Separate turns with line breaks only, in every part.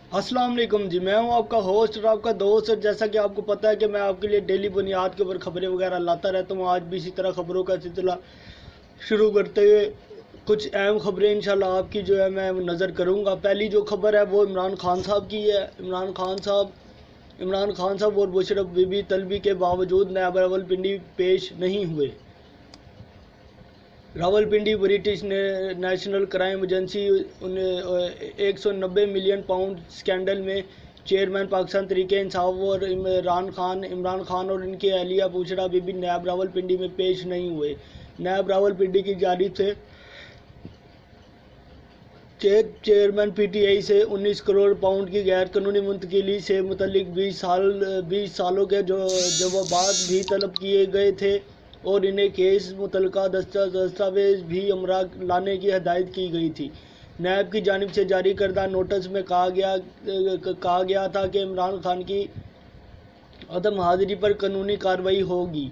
अस्सलाम वालेकुम जी। मैं हूं आपका होस्ट और आपका दोस्त। और जैसा कि आपको पता है कि मैं आपके लिए डेली बुनियाद के ऊपर खबरें वगैरह लाता रहता हूं, आज भी इसी तरह खबरों का सिलसिला शुरू करते हुए कुछ अहम खबरें इंशाल्लाह आपकी जो है मैं नज़र करूंगा। पहली जो खबर है वो इमरान खान साहब की है। इमरान खान साहब और मुशर्रफ बीबी तलबी के बावजूद नायब रावलपिंडी पेश नहीं हुए। Rawalpindi British national crime agency 190 million pound scandal में चेयरमैन पाकिस्तान तहरीक इंसाफ और इमरान खान और इनकी अहलिया बुशरा बीबी नायब रावलपिंडी में पेश नहीं हुए। नायब रावलपिंडी की जानिब से चेयरमैन पीटीआई से 19 करोड़ पाउंड की गैर कानूनी मुंतकिली से मुतल्लिक 20 सालों के जो जवाबात भी तलब किए गए थे और इन्हें केस मुतल्लिका दस्तावेज भी अमरा लाने की हदायत की गई थी। नैब की जानिब से जारी करदा नोटिस में कहा गया था कि इमरान खान की अदम हाजिरी पर कानूनी कार्रवाई होगी।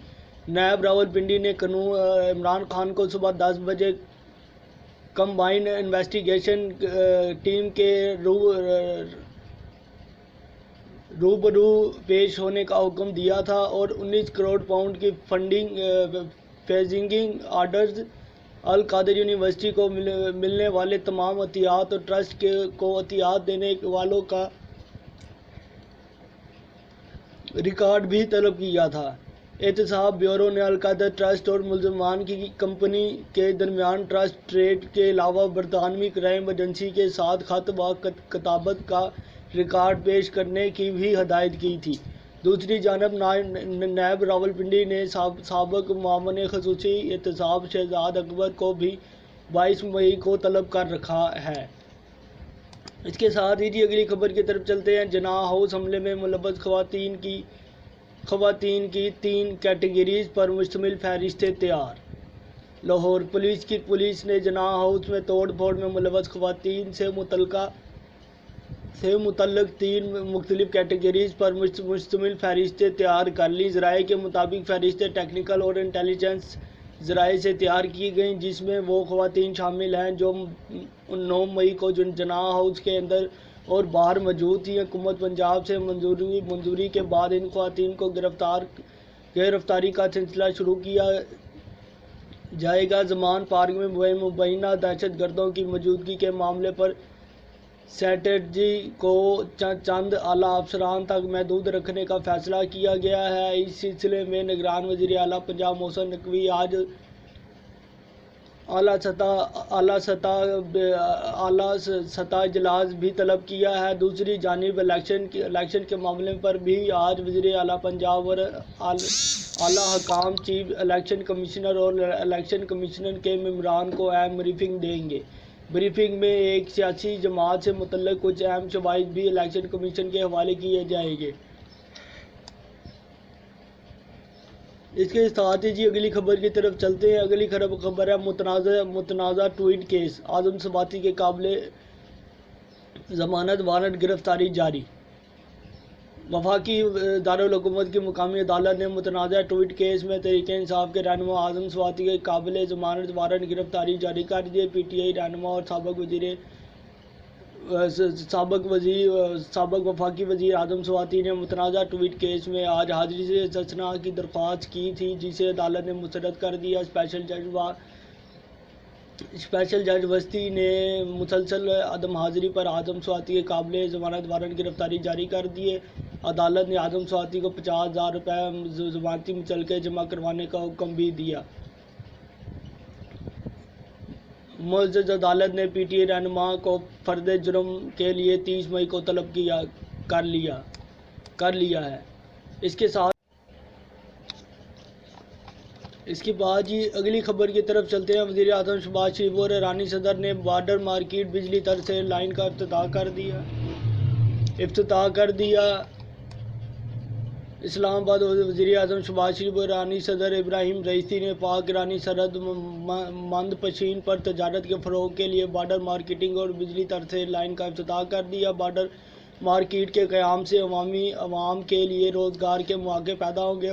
नैब रावलपिंडी ने इमरान खान को सुबह 10 बजे कंबाइंड इन्वेस्टिगेशन टीम के रूबरू पेश होने का हुक्म दिया था और 19 करोड़ पाउंड की फेजिंग आर्डर्स अल कादिर यूनिवर्सिटी को मिलने वाले तमाम अतियात और ट्रस्ट को अतियात देने वालों का रिकॉर्ड भी तलब किया था। एहतसाब ब्यूरो ने अलकायदा ट्रस्ट और मुलजमान की कंपनी के दरमियान ट्रस्ट ट्रेड के अलावा बरतानवी क्राइम एजेंसी के साथ खत व कताबत का रिकॉर्ड पेश करने की भी हदायत की थी। दूसरी जानब नायब रावलपिंडी ने साबिक मामले खसूसी एहतसाब शहजाद अकबर को भी 22 मई को तलब कर रखा है। इसके साथ ही अगली खबर की तरफ चलते हैं। जनाह हाउस हमले में मुलव्वस खवातीन की 3 कैटेगरीज पर मुश्तमिल फहरिस्तें तैयार। लाहौर पुलिस ने जनाह हाउस में तोड़ फोड़ में मुलव्वस खवातीन से मुतल्लिक 3 मुख्तलिफ कैटेगरीज पर मुश्तमिल फहरिस्तें तैयार कर ली। ज़राए के मुताबिक फहरिस्तें टेक्निकल और इंटेलिजेंस ज़राए से तैयार की गई, जिसमें वो खवातीन शामिल हैं जो 9 मई को जनाह हाउस के अंदर और बाहर मौजूद थी। हुकूमत पंजाब से मंजूरी के बाद इन खवातीन को गिरफ्तारी का सिलसिला शुरू किया जाएगा। जमान पार्क में मुबैना दहशत गर्दों की मौजूदगी के मामले पर स्ट्रैटेजी को चंद आला अफसरान तक महदूद रखने का फैसला किया गया है। इस सिलसिले में निगरान वज़ीर आला पंजाब मोहसिन नकवी आज आला सतह इजलास भी तलब किया है। दूसरी जानिब इलेक्शन के मामले पर भी आज वज़ीर आला पंजाब और आला हकाम चीफ इलेक्शन कमिश्नर और इलेक्शन कमिश्नर के मेंबरान को अहम ब्रीफिंग देंगे। ब्रीफिंग में एक सियासी जमात से मुतल्लिक कुछ अहम शवाहिद भी इलेक्शन कमीशन के हवाले किए जाएंगे। इसके साथ ही अगली खबर की तरफ चलते हैं। अगली खबर है मुतनाज़ा ट्वीट केस, आज़म सबाती के काबिले ज़मानत वारंट गिरफ्तारी जारी। वफाकी दारुल हुकूमत की मुकामी अदालत ने मुतनाज़ा ट्वीट केस में तहरीक इंसाफ के रहनुमा आज़म सबाती के काबिले ज़मानत वारंट गिरफ्तारी जारी कर दिए। पीटीआई रहनुमा और साबिक वफाकी वज़ीर आज़म सबाती ने मुतनाज़ा ट्वीट केस में आज हाजिरी से सचना की दरख्वास्त की थी, जिसे अदालत ने मुस्तरद कर दिया। स्पेशल जज वस्ती ने मुसलसल अदम हाजिरी पर आज़म सबाती के काबिले ज़मानत वारंट गिरफ्तारी जारी कर दिए। अदालत ने आज़म सबाती को 50,000 रुपये ज़मानती मुचलके जमा करवाने का हुक्म भी दिया। मुअज़्ज़ज़ अदालत ने पीटीआई रहनुमा को फ़र्द जुर्म के लिए 30 मई को तलब कर लिया है। इसके बाद ही अगली खबर की तरफ चलते हैं। वज़ीर आज़म शहबाज शरीफ और ईरानी सदर ने बॉर्डर मार्केट बिजली तर से लाइन का इफ्तिताह कर दिया। इस्लामाबाद वज़ीर आज़म शहबाज शरीफ और ईरानी सदर इब्राहिम रईसी ने पाक ईरानी सरहद मंदपशीन पर तजारत के फ़रोग़ के लिए बॉर्डर मार्केटिंग और बिजली तर से लाइन का इफ्तिताह कर दिया। बॉर्डर मार्केट के क़याम से अवाम के लिए रोज़गार के मौके पैदा होंगे।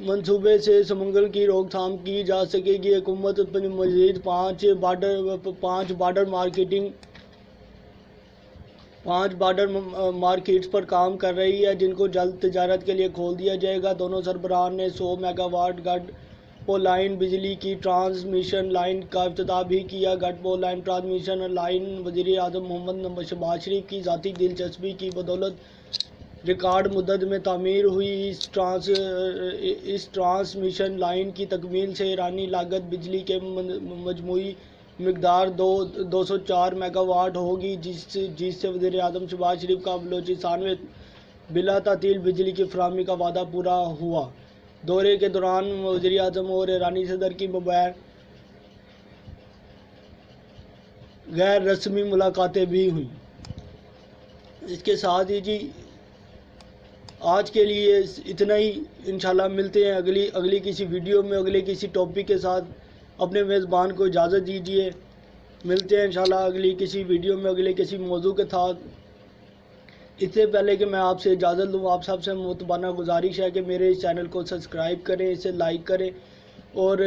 منصوبے سے سمنگل کی روک تھام کی جا سکے گی۔ حکومت مزید پانچ بارڈر مارکیٹس پر کام کر رہی ہے جن کو جلد تجارت کے لیے کھول دیا جائے گا۔ دونوں سربراہان نے 100 میگا واٹ گڈ پو لائن بجلی کی ٹرانسمیشن لائن کا افتتاح بھی کیا۔ گڈ پو لائن ٹرانسمیشن لائن وزیر اعظم محمد شہباز شریف کی ذاتی دلچسپی کی بدولت ریکارڈ مدت میں تعمیر ہوئی۔ اس ٹرانسمیشن لائن کی تکمیل سے ایرانی لاگت بجلی کے مجموعی مقدار 204 میگا واٹ ہوگی جس سے وزیر اعظم شہباز شریف کا بلوچستان میں بلا تعطیل بجلی کی فراہمی کا وعدہ پورا ہوا۔ دورے کے دوران وزیر اعظم اور ایرانی صدر کی غیر رسمی ملاقاتیں بھی ہوئیں۔ اس کے ساتھ ہی آج کے لیے اتنا ہی۔ انشاءاللہ ملتے ہیں اگلی کسی ویڈیو میں اگلے کسی ٹاپک کے ساتھ۔ اپنے میزبان کو اجازت دیجیے، ملتے ہیں انشاءاللہ اگلی کسی ویڈیو میں اگلے کسی موضوع کے ساتھ۔ اس سے پہلے کہ میں آپ سے اجازت لوں، آپ سب سے متبانہ گزارش ہے کہ میرے اس چینل کو سبسکرائب کریں، اسے لائک کریں اور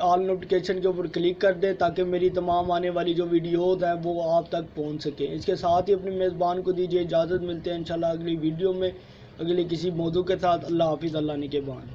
آل نوٹیفیکیشن کے اوپر کلک کر دیں تاکہ میری تمام آنے والی جو ویڈیوز ہیں وہ آپ تک پہنچ سکیں۔ اس کے ساتھ ہی اپنے میزبان کو دیجیے اجازت، ملتے ہیں انشاءاللہ اگلی ویڈیو میں اگلے کسی موضوع کے ساتھ۔ اللہ حافظ، اللہ نگہبان۔